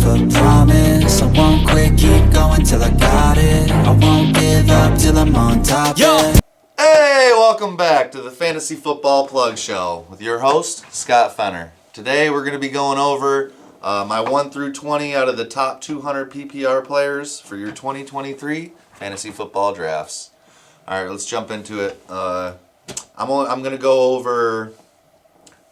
life a promise. I won't quit, keep going till I got it. I won't give up till I'm on top. Yeah. Hey, welcome back to the Fantasy Football Plug Show with your host, Scott Fenner. Today we're going to be going over my 1 through 20 out of the top 200 PPR players for your 2023 Fantasy Football Drafts. All right, let's jump into it. I'm going to go over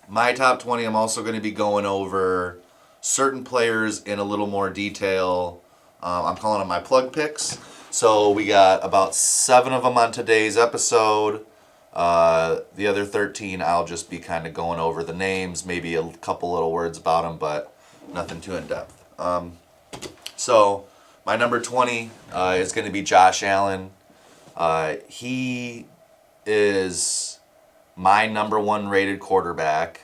my top 20. I'm also going to be going over certain players in a little more detail. I'm calling them my plug picks. So we got about 7 of them on today's episode. The other 13, I'll just be kind of going over the names, maybe a couple little words about them, but nothing too in-depth. So my number 20 is going to be Josh Allen. He is my number 1 rated quarterback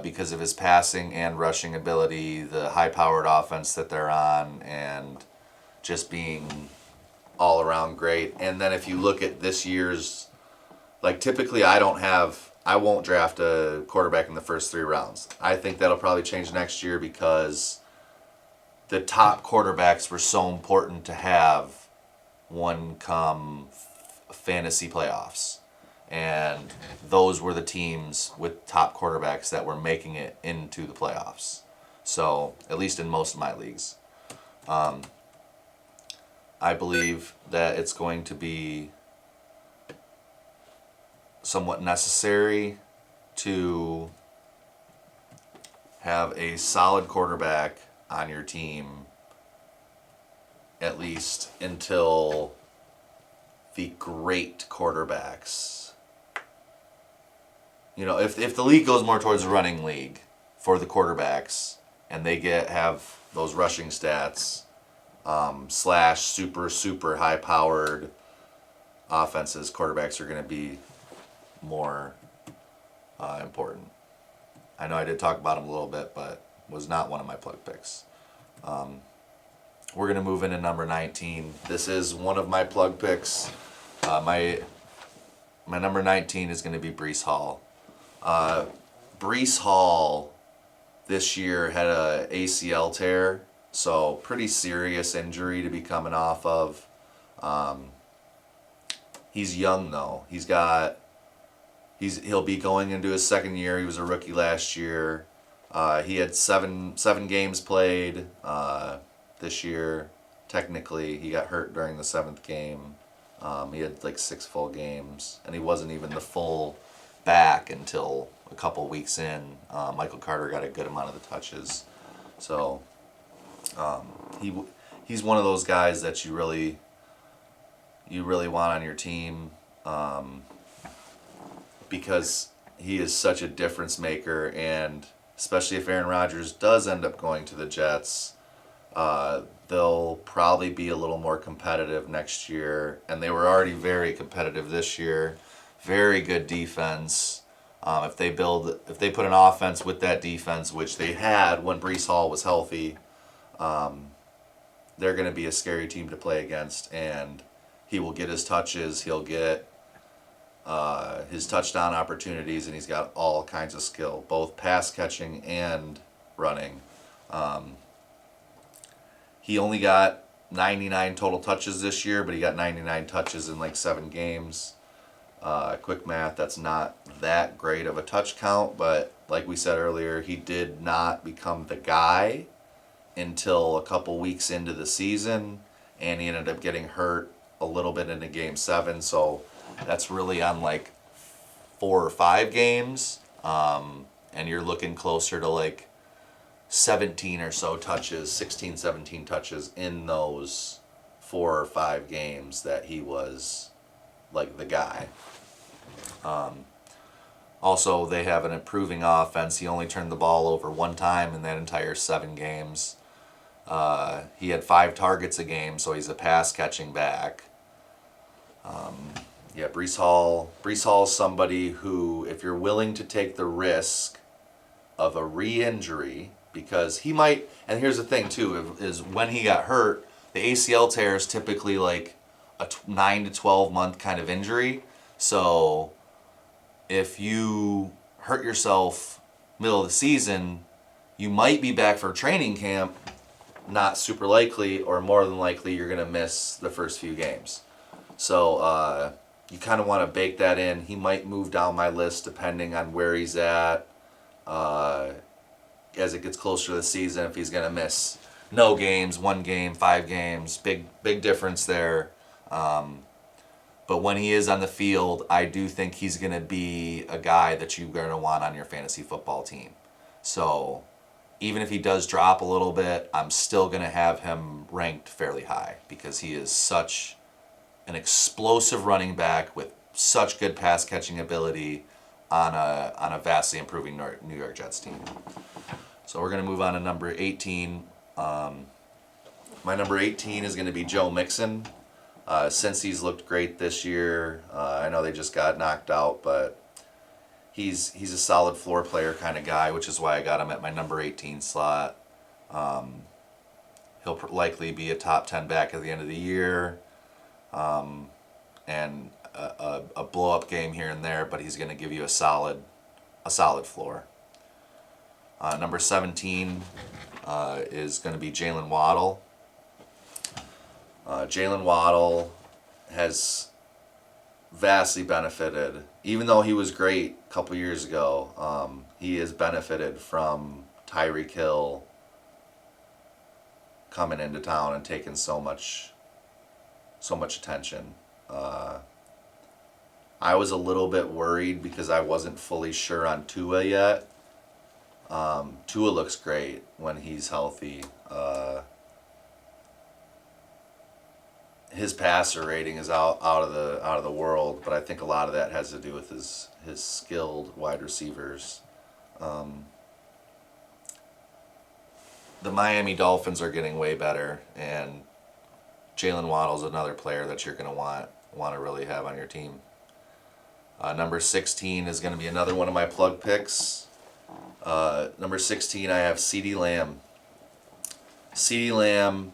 because of his passing and rushing ability, the high-powered offense that they're on, and just being all around great. And then if you look at this year's, like typically I won't draft a quarterback in the first 3 rounds. I think that'll probably change next year because the top quarterbacks were so important to have one come fantasy playoffs. And those were the teams with top quarterbacks that were making it into the playoffs. So, at least in most of my leagues. I believe that it's going to be somewhat necessary to have a solid quarterback on your team, at least until the great quarterbacks. You know, if the league goes more towards a running league for the quarterbacks and they have those rushing stats, slash super high powered offenses, quarterbacks are going to be more important. I know I did talk about him a little bit, but was not one of my plug picks. We're going to move into number 19. This is one of my plug picks. My number 19 is going to be Breece Hall. Breece Hall this year had a ACL tear, so pretty serious injury to be coming off of. He's young though. He'll be going into his second year. He was a rookie last year. He had seven games played this year. Technically, he got hurt during the 7th game. He had like 6 full games, and he wasn't even the full back until a couple weeks in. Michael Carter got a good amount of the touches, so he's one of those guys that you really want on your team, because he is such a difference maker, and especially if Aaron Rodgers does end up going to the Jets, they'll probably be a little more competitive next year, and they were already very competitive this year. Very good defense. If they put an offense with that defense, which they had when Breece Hall was healthy, they're going to be a scary team to play against, and he will get his touches. He'll get his touchdown opportunities, and he's got all kinds of skill, both pass catching and running. He only got 99 total touches this year, but he got 99 touches in like 7 games. Quick math, that's not that great of a touch count, but like we said earlier, he did not become the guy until a couple weeks into the season, and he ended up getting hurt a little bit into game 7, so that's really on like 4 or 5 games, and you're looking closer to like 17 or so touches, 16, 17 touches in those 4 or 5 games that he was like the guy. Also, they have an improving offense. He only turned the ball over 1 time in that entire 7 games. He had 5 targets a game, so he's a pass catching back. Breece Hall is somebody who, if you're willing to take the risk of a re-injury, because he might, and here's the thing too, is when he got hurt, the ACL tear is typically like a 9 to 12 month kind of injury. So if you hurt yourself middle of the season, you might be back for training camp, not super likely, or more than likely you're going to miss the first few games. So you kind of want to bake that in. He might move down my list depending on where he's at as it gets closer to the season. If he's going to miss no games, 1 game, 5 games, big difference there. But when he is on the field, I do think he's going to be a guy that you're going to want on your fantasy football team. So even if he does drop a little bit, I'm still going to have him ranked fairly high because he is such an explosive running back with such good pass catching ability on a vastly improving New York Jets team. So we're going to move on to number 18. My number 18 is going to be Joe Mixon. Since he's looked great this year, I know they just got knocked out, but he's a solid floor player kind of guy, which is why I got him at my number 18 slot. He'll likely be a top 10 back at the end of the year, and a blow up game here and there, but he's going to give you a solid floor. Number 17 is going to be Jalen Waddle. Jalen Waddle has vastly benefited, even though he was great a couple years ago. He has benefited from Tyreek Hill coming into town and taking so much attention. I was a little bit worried because I wasn't fully sure on Tua yet. Tua looks great when he's healthy. His passer rating is out of the world, but I think a lot of that has to do with his skilled wide receivers. The Miami Dolphins are getting way better, and Jalen Waddle's another player that you're going to want to really have on your team. Number 16 is going to be another one of my plug picks. Number 16, I have CeeDee Lamb. CeeDee Lamb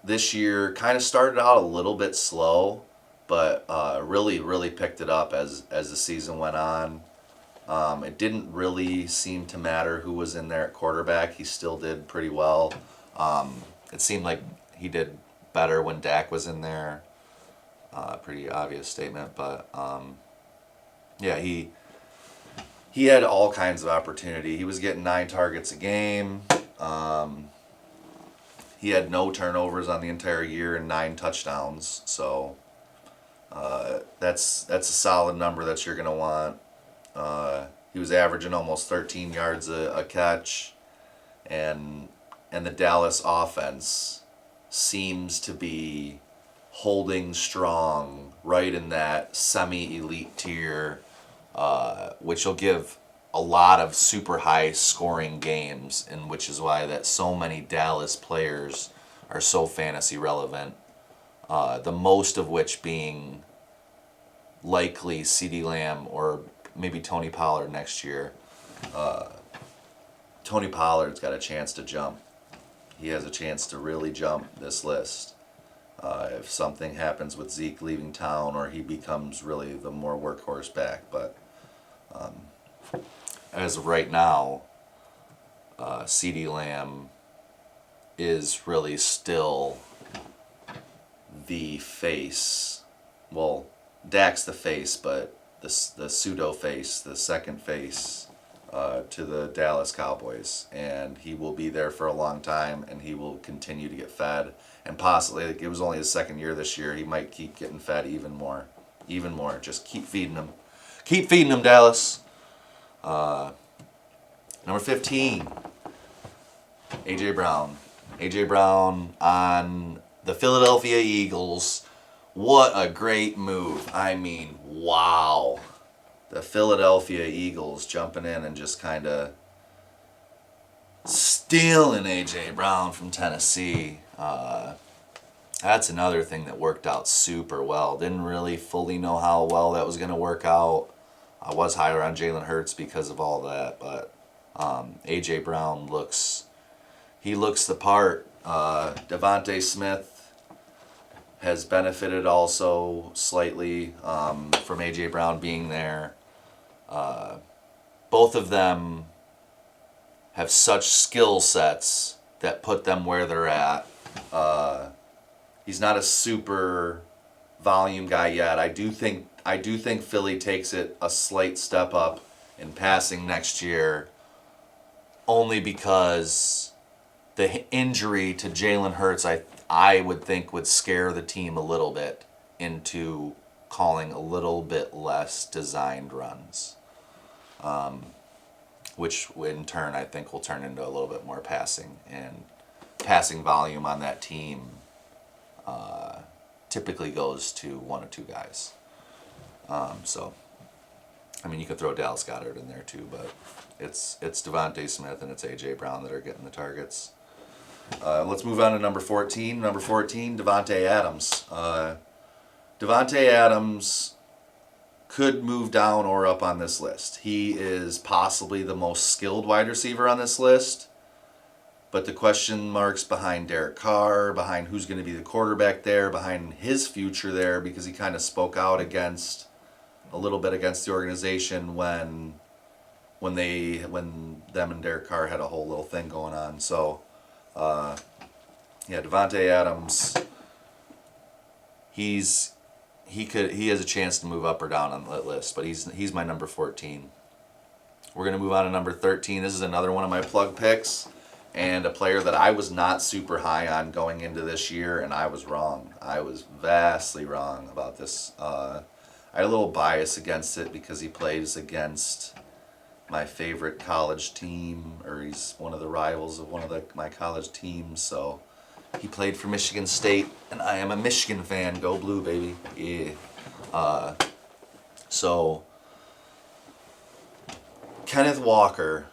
this year kind of started out a little bit slow, but really picked it up as the season went on. It didn't really seem to matter who was in there at quarterback. He still did pretty well. It seemed like he did better when Dak was in there. Pretty obvious statement, but yeah, he had all kinds of opportunity. He was getting 9 targets a game. He had no turnovers on the entire year and 9 touchdowns. So that's a solid number that you're going to want. He was averaging almost 13 yards a catch, and the Dallas offense seems to be holding strong right in that semi-elite tier, which will give a lot of super high scoring games, and which is why that so many Dallas players are so fantasy relevant. The most of which being likely CeeDee Lamb or maybe Tony Pollard next year. Tony Pollard's got a chance to jump. He has a chance to really jump this list. If something happens with Zeke leaving town, or he becomes really the more workhorse back. But as of right now, CeeDee Lamb is really still the face. Well, Dak's the face, but the pseudo face, the second face to the Dallas Cowboys, and he will be there for a long time, and he will continue to get fed, and possibly, it was only his second year this year, he might keep getting fed even more. Just keep feeding him, Dallas. Number 15, AJ Brown on the Philadelphia Eagles. What a great move. I mean, wow. The Philadelphia Eagles jumping in and just kind of stealing A.J. Brown from Tennessee. That's another thing that worked out super well. Didn't really fully know how well that was going to work out. I was higher on Jalen Hurts because of all that, but A.J. Brown looks the part. Devontae Smith has benefited also slightly from A.J. Brown being there. Both of them have such skill sets that put them where they're at. He's not a super volume guy yet. I do think Philly takes it a slight step up in passing next year, only because the injury to Jalen Hurts, I would think, would scare the team a little bit into calling a little bit less designed runs, which in turn I think will turn into a little bit more passing, and passing volume on that team typically goes to one or two guys. So, I mean, you could throw Dallas Goedert in there too, but it's Devontae Smith and it's A.J. Brown that are getting the targets. Let's move on to number 14. Number 14, Davante Adams. Davante Adams could move down or up on this list. He is possibly the most skilled wide receiver on this list, but the question marks behind Derek Carr, behind who's going to be the quarterback there, behind his future there, because he kind of spoke out a little bit against the organization when them and Derek Carr had a whole little thing going on. So, Davante Adams, he has a chance to move up or down on that list, but he's my number 14. We're gonna move on to number 13. This is another one of my plug picks, and a player that I was not super high on going into this year, and I was wrong. I was vastly wrong about this. I had a little bias against it because he plays against my favorite college team, or he's one of the rivals of one of my college teams. So he played for Michigan State, and I am a Michigan fan. Go Blue, baby. Yeah. So Kenneth Walker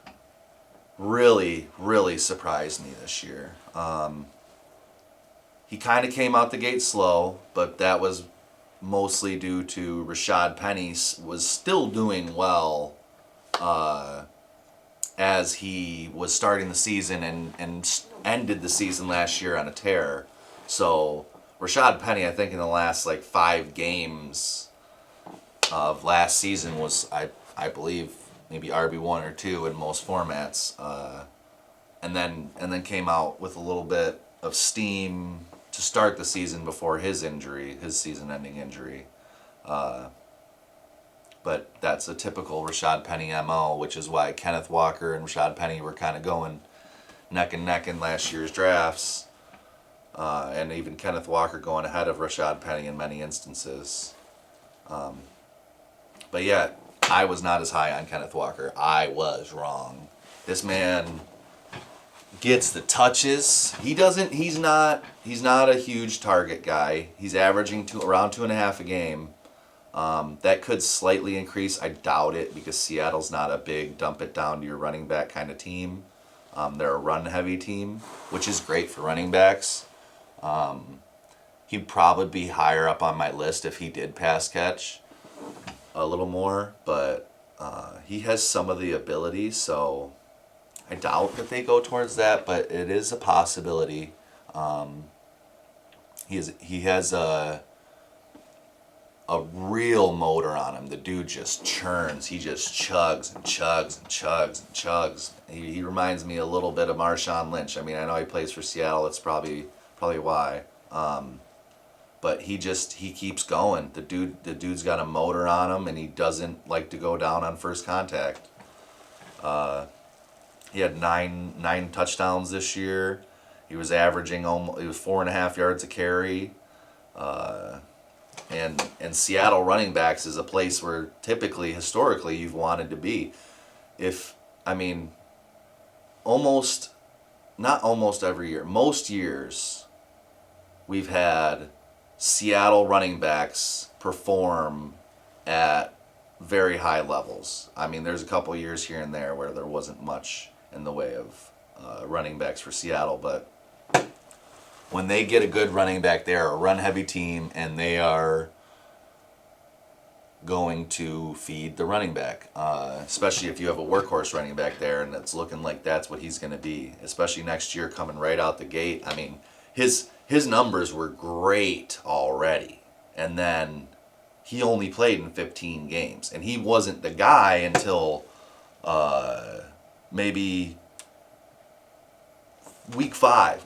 really, really surprised me this year. He kind of came out the gate slow, but that was mostly due to Rashad Penny was still doing well as he was starting the season and ended the season last year on a tear. So Rashad Penny, I think in the last 5 games of last season was, I believe, maybe RB1 or 2 in most formats, and then came out with a little bit of steam to start the season before his season-ending injury. But that's a typical Rashad Penny MO, which is why Kenneth Walker and Rashad Penny were kind of going neck and neck in last year's drafts, and even Kenneth Walker going ahead of Rashad Penny in many instances. But yeah, I was not as high on Kenneth Walker. I was wrong. This man gets the touches. He's not a huge target guy. He's averaging around 2.5 a game. That could slightly increase. I doubt it, because Seattle's not a big dump it down to your running back kind of team. They're a run heavy team, which is great for running backs. He'd probably be higher up on my list if he did pass catch a little more, but he has some of the ability, so I doubt that they go towards that, but it is a possibility. He has a real motor on him. The dude just churns. He just chugs and chugs and chugs and chugs. He reminds me a little bit of Marshawn Lynch. I mean, I know he plays for Seattle. That's probably why. But he keeps going. The dude's got a motor on him, and he doesn't like to go down on first contact. He had nine touchdowns this year. He was averaging 4.5 yards a carry. And Seattle running backs is a place where historically you've wanted to be. Not almost every year, most years we've had Seattle running backs perform at very high levels. I mean, there's a couple years here and there where there wasn't much in the way of running backs for Seattle, but when they get a good running back, they're a run-heavy team, and they are going to feed the running back, especially if you have a workhorse running back there, and it's looking like that's what he's going to be, especially next year coming right out the gate. I mean, his numbers were great already, and then he only played in 15 games, and he wasn't the guy until maybe Week 5,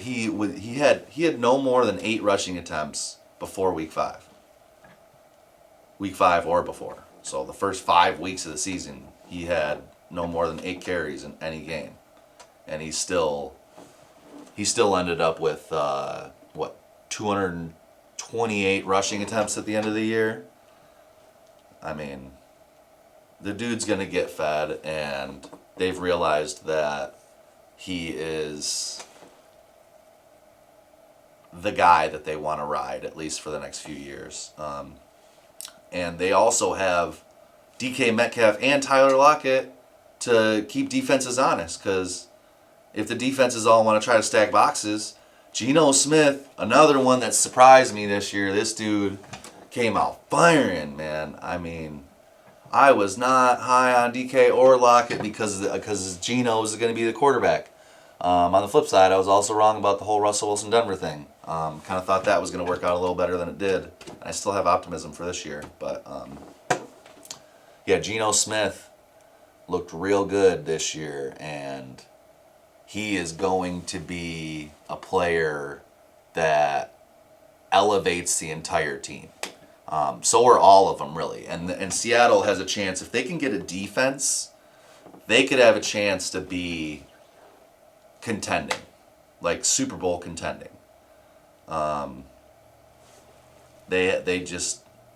he had no more than 8 rushing attempts before week 5. Week 5 or before. So the first 5 weeks of the season, he had no more than 8 carries in any game, and he still ended up with 228 rushing attempts at the end of the year. I mean, the dude's gonna get fed, and they've realized that he is the guy that they want to ride, at least for the next few years. And they also have DK Metcalf and Tyler Lockett to keep defenses honest, because if the defenses all want to try to stack boxes, Geno Smith, another one that surprised me this year, this dude came out firing, man. I mean, I was not high on DK or Lockett because Geno is going to be the quarterback. On the flip side, I was also wrong about the whole Russell Wilson Denver thing. Kind of thought that was going to work out a little better than it did. I still have optimism for this year, but yeah, Geno Smith looked real good this year, and he is going to be a player that elevates the entire team. So are all of them, really. And Seattle has a chance. If they can get a defense, they could have a chance to be contending, like Super Bowl contending. They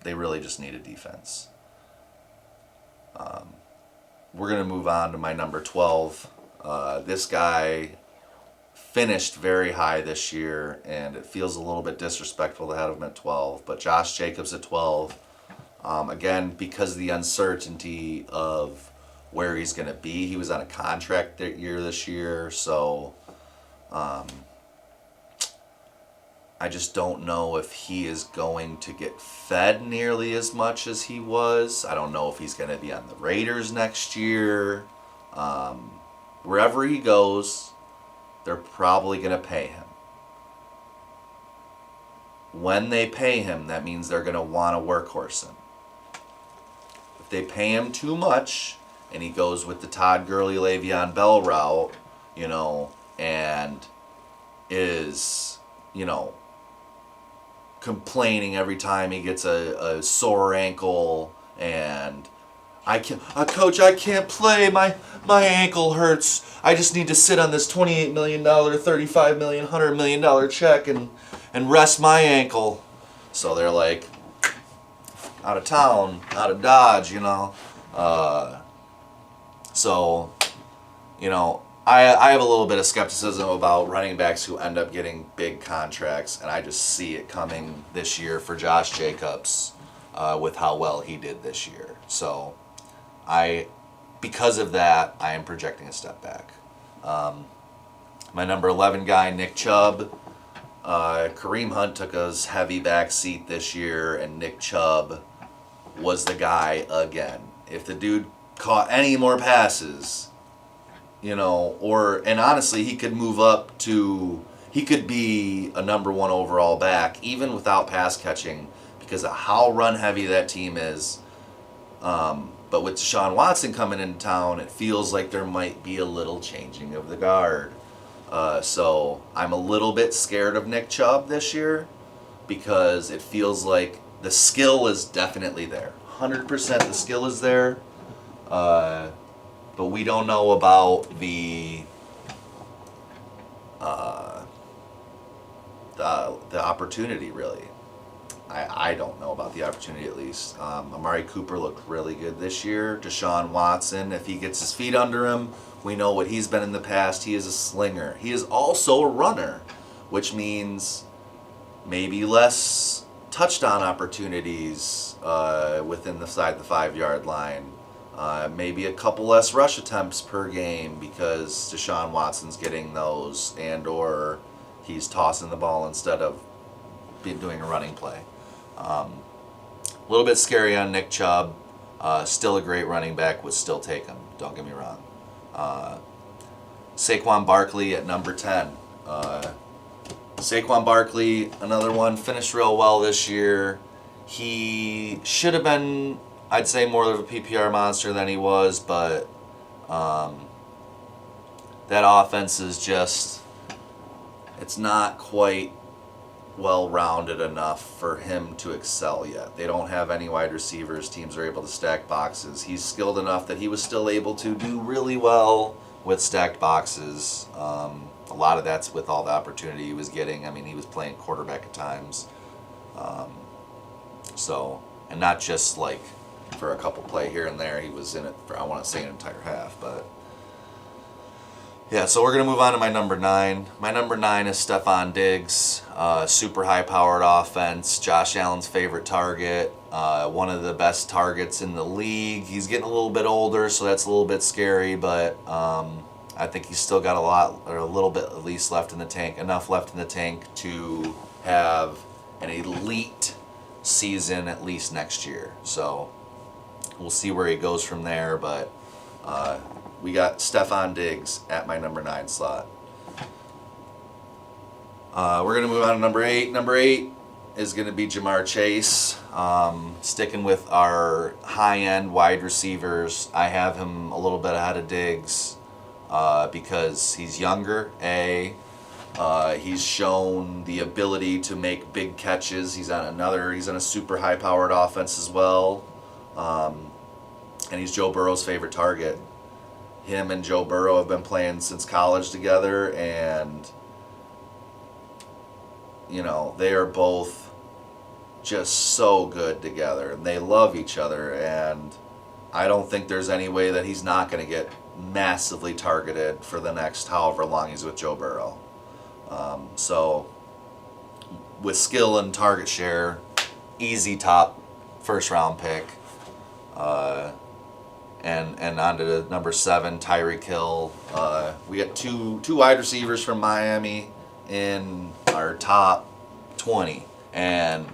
really just need a defense. We're going to move on to my number 12. This guy finished very high this year, and it feels a little bit disrespectful to have him at 12, but Josh Jacobs at 12. Again, because of the uncertainty of where he's going to be. He was on a contract year this year, so I just don't know if he is going to get fed nearly as much as he was. I don't know if he's going to be on the Raiders next year. Wherever he goes, they're probably going to pay him. When they pay him, that means they're going to want to workhorse him. If they pay him too much, and he goes with the Todd Gurley, Le'Veon Bell route, and is, complaining every time he gets a sore ankle, and Coach, I can't play. My ankle hurts. I just need to sit on this $28 million, $35 million, $100 million check and rest my ankle. So they're like, out of town, out of Dodge, So, I have a little bit of skepticism about running backs who end up getting big contracts, and I just see it coming this year for Josh Jacobs with how well he did this year. So, because of that, I am projecting a step back. My number 11 guy, Nick Chubb. Kareem Hunt took a heavy back seat this year, and Nick Chubb was the guy again. If the dude caught any more passes, and honestly, he could move up he could be a number 1 overall back, even without pass catching, because of how run heavy that team is. But with Deshaun Watson coming into town, it feels like there might be a little changing of the guard. So I'm a little bit scared of Nick Chubb this year, because it feels like the skill is definitely there. 100% the skill is there. But we don't know about the opportunity, really. I don't know about the opportunity, at least. Amari Cooper looked really good this year. Deshaun Watson, if he gets his feet under him, we know what he's been in the past. He is a slinger. He is also a runner, which means maybe less touchdown opportunities within the 5-yard line. Maybe a couple less rush attempts per game because Deshaun Watson's getting those, and or he's tossing the ball instead of doing a running play. A little bit scary on Nick Chubb. Still a great running back, would still take him. Don't get me wrong. Saquon Barkley at number 10. Saquon Barkley, another one, finished real well this year. He should have been, I'd say, more of a PPR monster than he was, but that offense is just, it's not quite well-rounded enough for him to excel yet. They don't have any wide receivers. Teams are able to stack boxes. He's skilled enough that he was still able to do really well with stacked boxes. A lot of that's with all the opportunity he was getting. I mean, he was playing quarterback at times. So, and not just like for a couple play here and there. He was in it for, I want to say, an entire half. But yeah, so we're going to move on to my number 9. My number 9 is Stephon Diggs. Super high-powered offense. Josh Allen's favorite target. One of the best targets in the league. He's getting a little bit older, so that's a little bit scary, but I think he's still got a little bit at least left in the tank. Enough left in the tank to have an elite season at least next year. So we'll see where he goes from there, but we got Stephon Diggs at my number 9 slot. We're going to move on to number 8. Number 8 is going to be Jamar Chase. Sticking with our high-end wide receivers, I have him a little bit ahead of Diggs because he's younger, he's shown the ability to make big catches. He's on a super high-powered offense as well. And he's Joe Burrow's favorite target. Him and Joe Burrow have been playing since college together, and you know, they are both just so good together, and they love each other, and I don't think there's any way that he's not going to get massively targeted for the next however long he's with Joe Burrow. So with skill and target share, easy top first round pick. And on to number 7, Tyreek Hill. We got two wide receivers from Miami in our top 20, and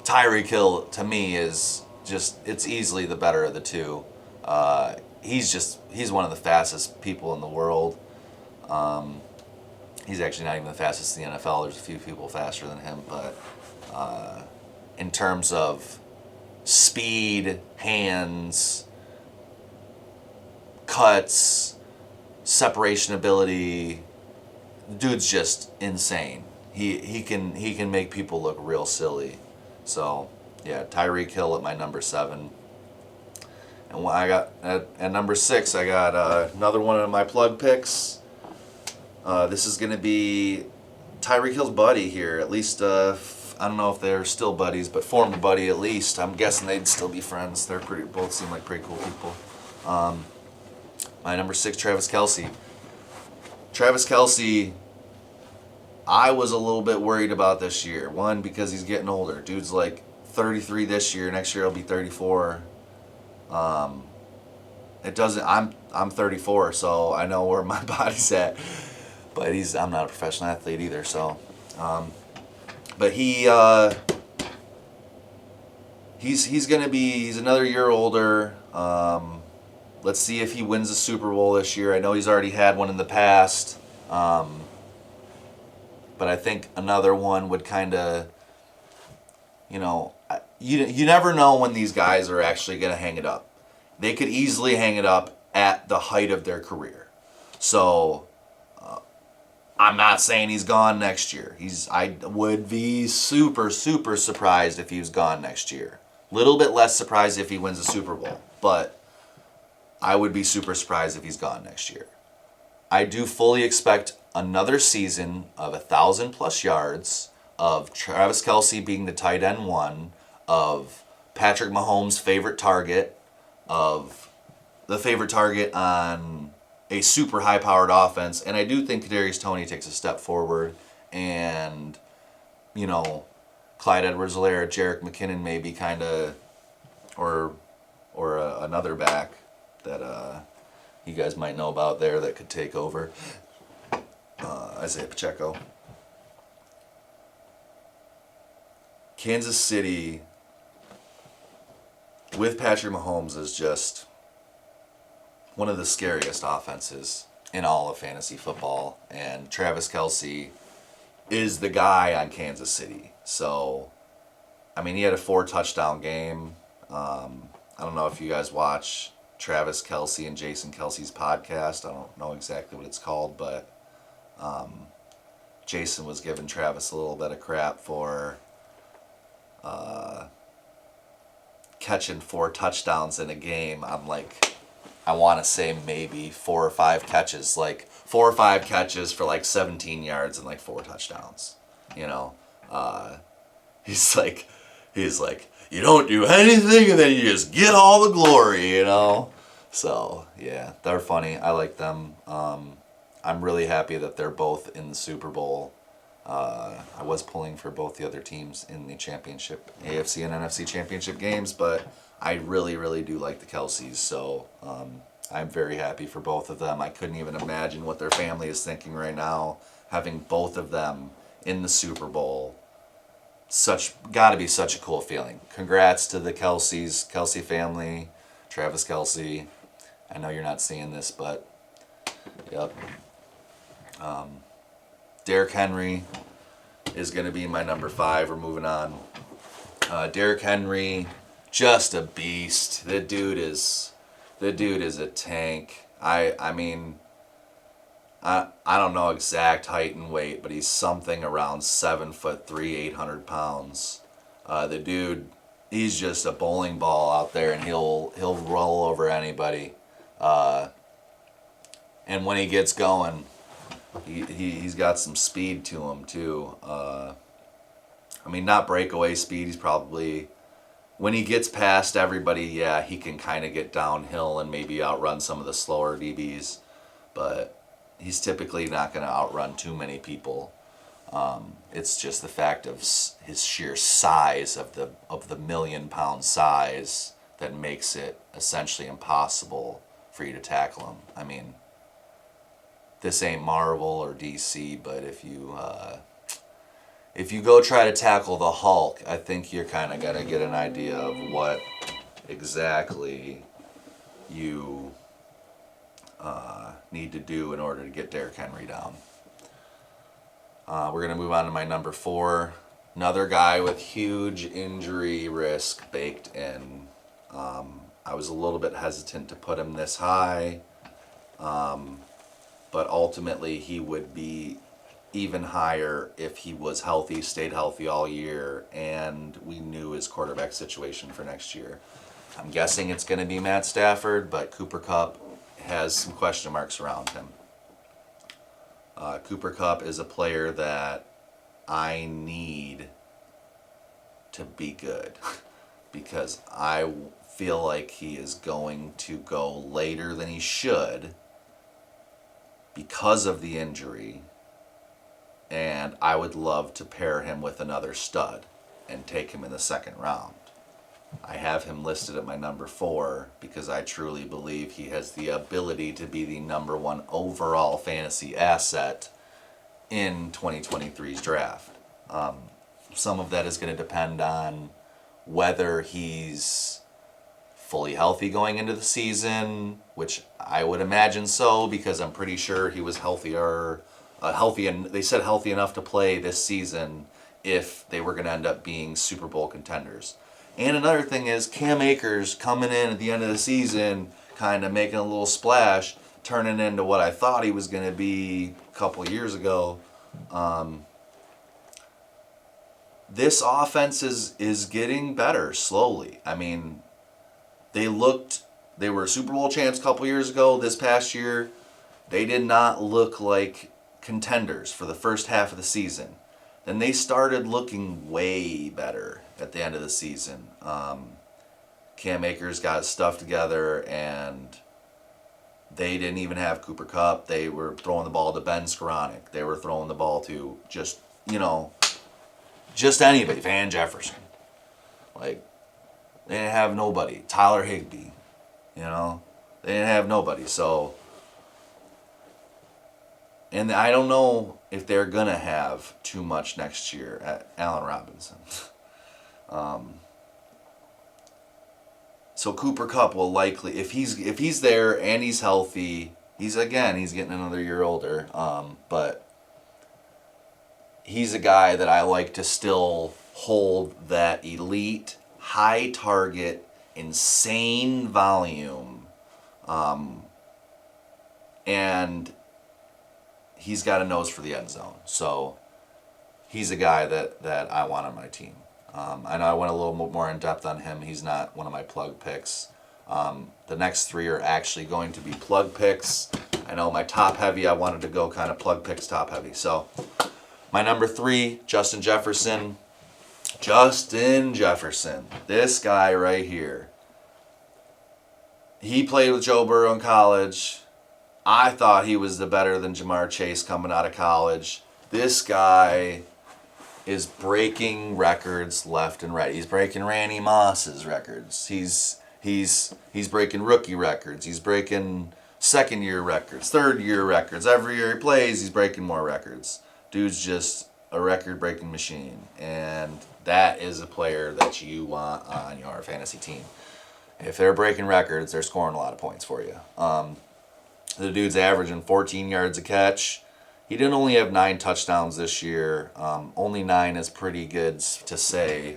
Tyreek Hill to me is just, it's easily the better of the two. He's one of the fastest people in the world. He's actually not even the fastest in the NFL. There's a few people faster than him, but in terms of speed, hands, cuts, separation ability, the dude's just insane. He can make people look real silly. So yeah, Tyreek Hill at my number 7. And when I got at number 6, I got another one of my plug picks. This is going to be Tyreek Hill's buddy here. At least I don't know if they're still buddies, but former buddy at least. I'm guessing they'd still be friends. They're both seem like pretty cool people. My number 6, Travis Kelce. Travis Kelce, I was a little bit worried about this year. One, because he's getting older. Dude's like 33 this year. Next year he'll be 34. It doesn't. I'm 34, so I know where my body's at. But I'm not a professional athlete either. So, but he's gonna be. He's another year older. Let's see if he wins the Super Bowl this year. I know he's already had one in the past. But I think another one would kind of, you never know when these guys are actually going to hang it up. They could easily hang it up at the height of their career. So I'm not saying he's gone next year. I would be super, super surprised if he was gone next year. Little bit less surprised if he wins the Super Bowl, but I would be super surprised if he's gone next year. I do fully expect another season of 1,000+ yards, of Travis Kelce being the tight end 1, of Patrick Mahomes' favorite target, of the favorite target on a super high-powered offense. And I do think Kadarius Toney takes a step forward, and Clyde Edwards-Helaire, Jerick McKinnon maybe kind of, or another back that you guys might know about there that could take over. Isaiah Pacheco. Kansas City with Patrick Mahomes is just one of the scariest offenses in all of fantasy football, and Travis Kelce is the guy on Kansas City. So, I mean, he had a 4-touchdown game. I don't know if you guys watch Travis Kelce and Jason Kelce's podcast. I don't know exactly what it's called, but Jason was giving Travis a little bit of crap for catching 4 touchdowns in a game on like, I want to say maybe 4 or 5 catches, like 4 or 5 catches for like 17 yards and like 4 touchdowns. You know, he's like, you don't do anything and then you just get all the glory, you know? So, yeah, they're funny. I like them. I'm really happy that they're both in the Super Bowl. I was pulling for both the other teams in the championship, AFC and NFC championship games, but I really, really do like the Kelceys. So I'm very happy for both of them. I couldn't even imagine what their family is thinking right now, having both of them in the Super Bowl. Gotta be such a cool feeling. Congrats to the Kelce family, Travis Kelce. I know you're not seeing this, but yep. Derrick Henry is going to be my number 5. We're moving on. Derrick Henry, just a beast. The dude is a tank. I mean, I don't know exact height and weight, but he's something around 7'3", 800 pounds. The dude, he's just a bowling ball out there, and he'll roll over anybody. And when he gets going, he's got some speed to him too. I mean, not breakaway speed. He's probably, when he gets past everybody, yeah, he can kind of get downhill and maybe outrun some of the slower DBs, but he's typically not going to outrun too many people. It's just the fact of his sheer size, of the 1,000,000-pound size, that makes it essentially impossible for you to tackle him. I mean, this ain't Marvel or DC, but if you go try to tackle the Hulk, I think you're kind of gonna get an idea of what exactly you need to do in order to get Derrick Henry down. We're gonna move on to my number 4. Another guy with huge injury risk baked in. I was a little bit hesitant to put him this high. But ultimately he would be even higher if he was healthy, stayed healthy all year, and we knew his quarterback situation for next year. I'm guessing it's going to be Matt Stafford, but Cooper Kupp has some question marks around him. Cooper Kupp is a player that I need to be good because I feel like he is going to go later than he should because of the injury, and I would love to pair him with another stud and take him in the 2nd round. I have him listed at my number 4 because I truly believe he has the ability to be the number 1 overall fantasy asset in 2023's draft. Some of that is going to depend on whether he's fully healthy going into the season, which I would imagine so, because I'm pretty sure he was healthy, and they said healthy enough to play this season if they were going to end up being Super Bowl contenders. And another thing is Cam Akers coming in at the end of the season, kind of making a little splash, turning into what I thought he was going to be a couple years ago. This offense is getting better slowly. I mean, they were Super Bowl champs a couple years ago. This past year, they did not look like contenders for the first half of the season. Then they started looking way better at the end of the season. Cam Akers got his stuff together, and they didn't even have Cooper Kupp. They were throwing the ball to Ben Skoranek. They were throwing the ball to just anybody. Van Jefferson. Like, they didn't have nobody. Tyler Higbee. They didn't have nobody. So, and I don't know if they're going to have too much next year at Allen Robinson. So Cooper Kupp will likely, if he's there and he's healthy, he's getting another year older. But he's a guy that I like to still hold that elite, high target, insane volume And he's got a nose for the end zone. So he's a guy that I want on my team. I know I went a little more in depth on him. He's not one of my plug picks. The next three are actually going to be plug picks. I know my top heavy, I wanted to go kind of plug picks top heavy. So my number 3, Justin Jefferson. Justin Jefferson. This guy right here. He played with Joe Burrow in college. I thought he was the better than Jamar Chase coming out of college. This guy is breaking records left and right. He's breaking Randy Moss's records. He's breaking rookie records. He's breaking second-year records, third-year records. Every year he plays, he's breaking more records. Dude's just a record-breaking machine, and that is a player that you want on your fantasy team. If they're breaking records, they're scoring a lot of points for you. The dude's averaging 14 yards a catch. He didn't only have 9 touchdowns this year. Only 9 is pretty good to say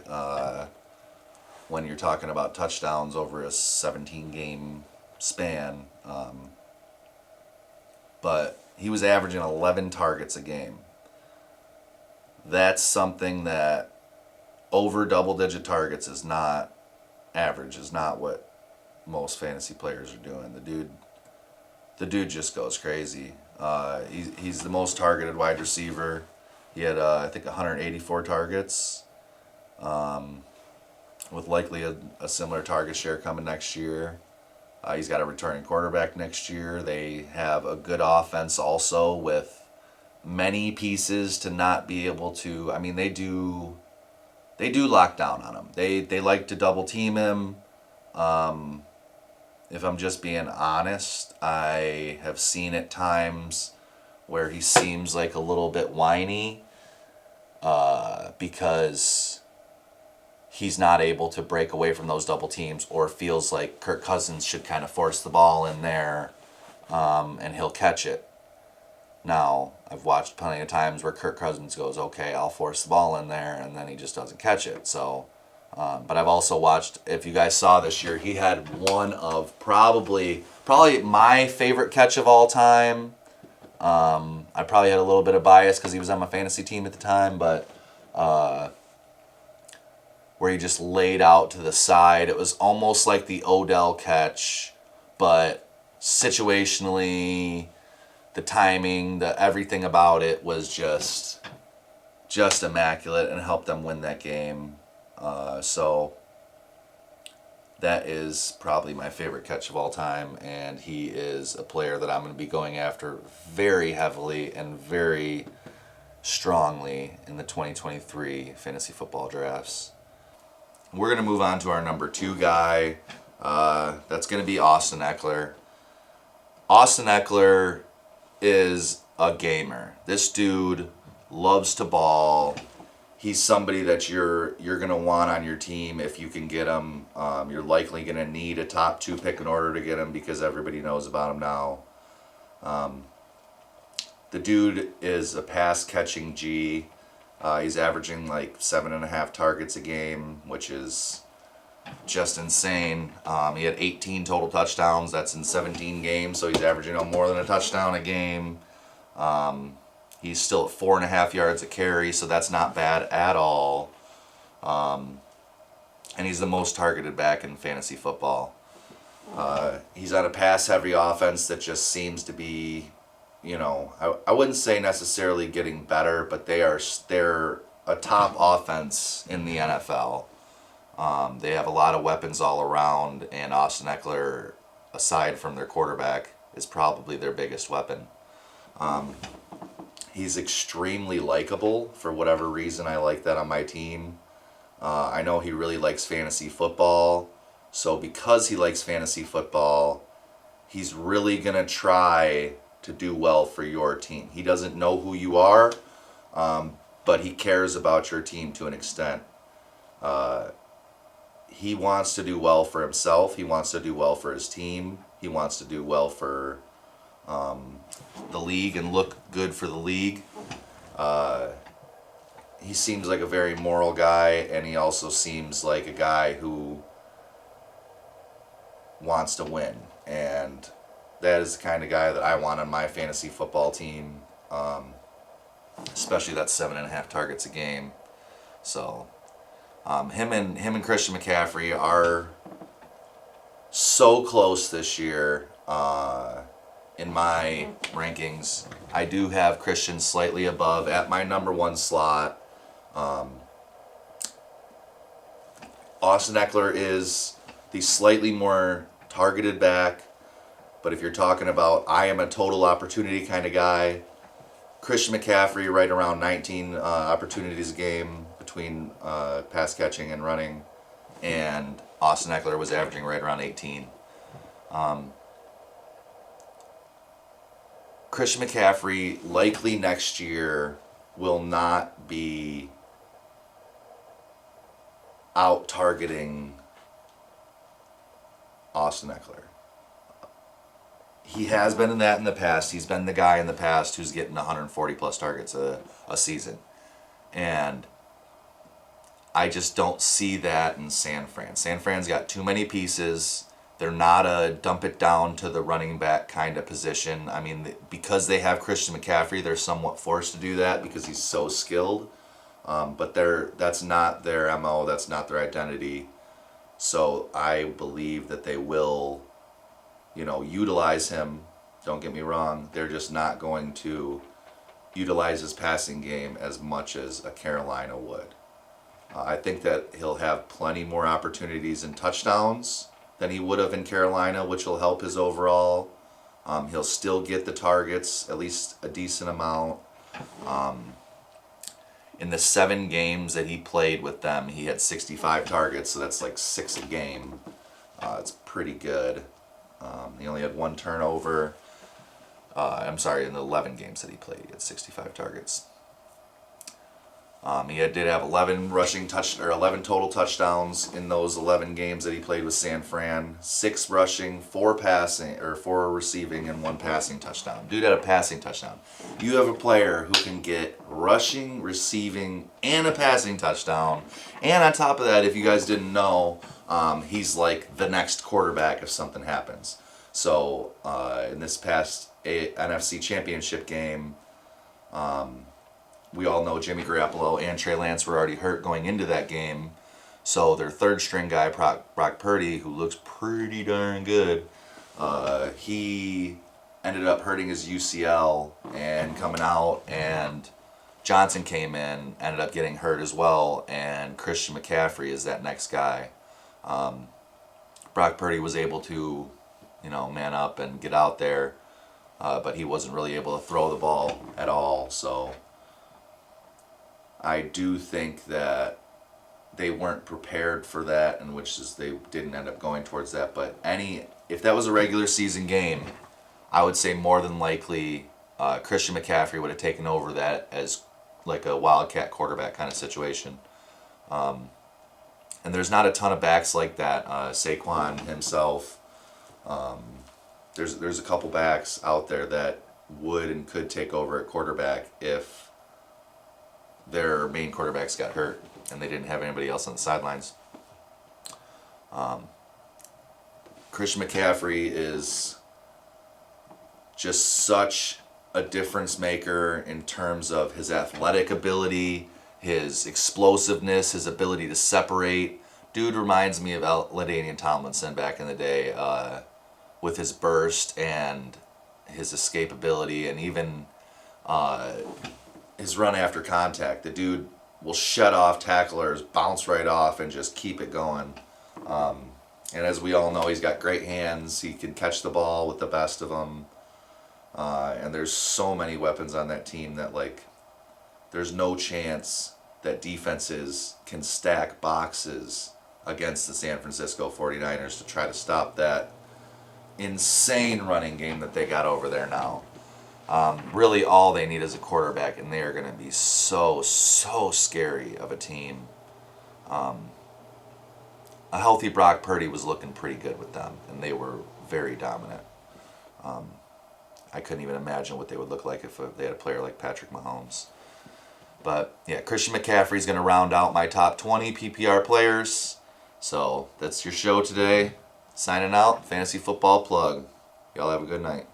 when you're talking about touchdowns over a 17-game span. But he was averaging 11 targets a game. That's something that over double-digit targets is not average, is not what most fantasy players are doing. The dude just goes crazy. He's the most targeted wide receiver. He had, I think, 184 targets, with likely a similar target share coming next year. He's got a returning quarterback next year. They have a good offense also with many pieces to not be able to. I mean, they do lock down on him. They like to double team him. If I'm just being honest, I have seen at times where he seems like a little bit whiny because he's not able to break away from those double teams, or feels like Kirk Cousins should kind of force the ball in there and he'll catch it. Now, I've watched plenty of times where Kirk Cousins goes, okay, I'll force the ball in there, and then he just doesn't catch it. So, but I've also watched, if you guys saw this year, he had one of probably my favorite catch of all time. I probably had a little bit of bias because he was on my fantasy team at the time, but where he just laid out to the side. It was almost like the Odell catch, but situationally, the timing, everything about it was just immaculate and helped them win that game. So that is probably my favorite catch of all time, and he is a player that I'm going to be going after very heavily and very strongly in the 2023 fantasy football drafts. We're going to move on to our number 2 guy. That's going to be Austin Eckler. Austin Eckler is a gamer. This dude loves to ball. He's somebody that you're going to want on your team if you can get him. You're likely going to need a top 2 pick in order to get him because everybody knows about him now. The dude is a pass-catching G. He's averaging like 7.5 targets a game, which is just insane. He had 18 total touchdowns. That's in 17 games, so he's averaging more than a touchdown a game. He's still at 4.5 yards a carry, so that's not bad at all. And he's the most targeted back in fantasy football. He's on a pass-heavy offense that just seems to be, I wouldn't say necessarily getting better, but they're a top offense in the NFL. They have a lot of weapons all around, and Austin Eckler, aside from their quarterback, is probably their biggest weapon. He's extremely likable. For whatever reason, I like that on my team. I know he really likes fantasy football, so because he likes fantasy football, he's really going to try to do well for your team. He doesn't know who you are, but he cares about your team to an extent. He wants to do well for himself. He wants to do well for his team. He wants to do well for the league and look good for the league. He seems like a very moral guy, and he also seems like a guy who wants to win. and that is the kind of guy that I want on my fantasy football team, especially that 7.5 targets a game. So him and Christian McCaffrey are so close this year in my rankings. I do have Christian slightly above at my number one slot. Austin Eckler is the slightly more targeted back, but if you're talking about I am a total opportunity kind of guy, Christian McCaffrey right around 19 opportunities a game between pass catching and running, and Austin Eckler was averaging right around 18. Christian McCaffrey likely next year will not be out targeting Austin Eckler. He has been in that in the past. He's been the guy in the past who's getting 140 plus targets a season. And I just don't see that in San Fran. San Fran's got too many pieces. They're not a dump it down to the running back kind of position. I mean, because they have Christian McCaffrey, they're somewhat forced to do that because he's so skilled. But that's not their MO. That's not their identity. So I believe that they will, utilize him. Don't get me wrong. They're just not going to utilize his passing game as much as a Carolina would. I think that he'll have plenty more opportunities and touchdowns than he would have in Carolina, which will help his overall. He'll still get the targets, at least a decent amount. In the 7 games that he played with them, he had 65 targets, so that's like 6 a game. It's pretty good. He only had 1 turnover. In the 11 games that he played, he had 65 targets. He did have 11 total touchdowns in those 11 games that he played with San Fran. 6 rushing, 4 receiving, and 1 passing touchdown. Dude had a passing touchdown. You have a player who can get rushing, receiving, and a passing touchdown. And on top of that, if you guys didn't know, he's like the next quarterback if something happens. So in this past NFC Championship game, we all know Jimmy Garoppolo and Trey Lance were already hurt going into that game. So their third string guy, Brock Purdy, who looks pretty darn good, he ended up hurting his UCL and coming out, and Johnson came in, ended up getting hurt as well, and Christian McCaffrey is that next guy. Brock Purdy was able to, man up and get out there, but he wasn't really able to throw the ball at all, so I do think that they weren't prepared for that, and which is they didn't end up going towards that. But if that was a regular season game, I would say more than likely Christian McCaffrey would have taken over that as like a wildcat quarterback kind of situation. And there's not a ton of backs like that. Saquon himself, there's a couple backs out there that would and could take over at quarterback if their main quarterbacks got hurt and they didn't have anybody else on the sidelines. Christian McCaffrey is just such a difference maker in terms of his athletic ability, his explosiveness, his ability to separate. Dude reminds me of LaDainian Tomlinson back in the day with his burst and his escapability, and even his run after contact. The dude will shut off tacklers, bounce right off, and just keep it going. And as we all know, he's got great hands. He can catch the ball with the best of them. And there's so many weapons on that team that, there's no chance that defenses can stack boxes against the San Francisco 49ers to try to stop that insane running game that they got over there now. Really all they need is a quarterback, and they are going to be so scary of a team. A healthy Brock Purdy was looking pretty good with them, and they were very dominant. I couldn't even imagine what they would look like if they had a player like Patrick Mahomes. But yeah, Christian McCaffrey is going to round out my top 20 PPR players. So that's your show today. Signing out, Fantasy Football Plug. Y'all have a good night.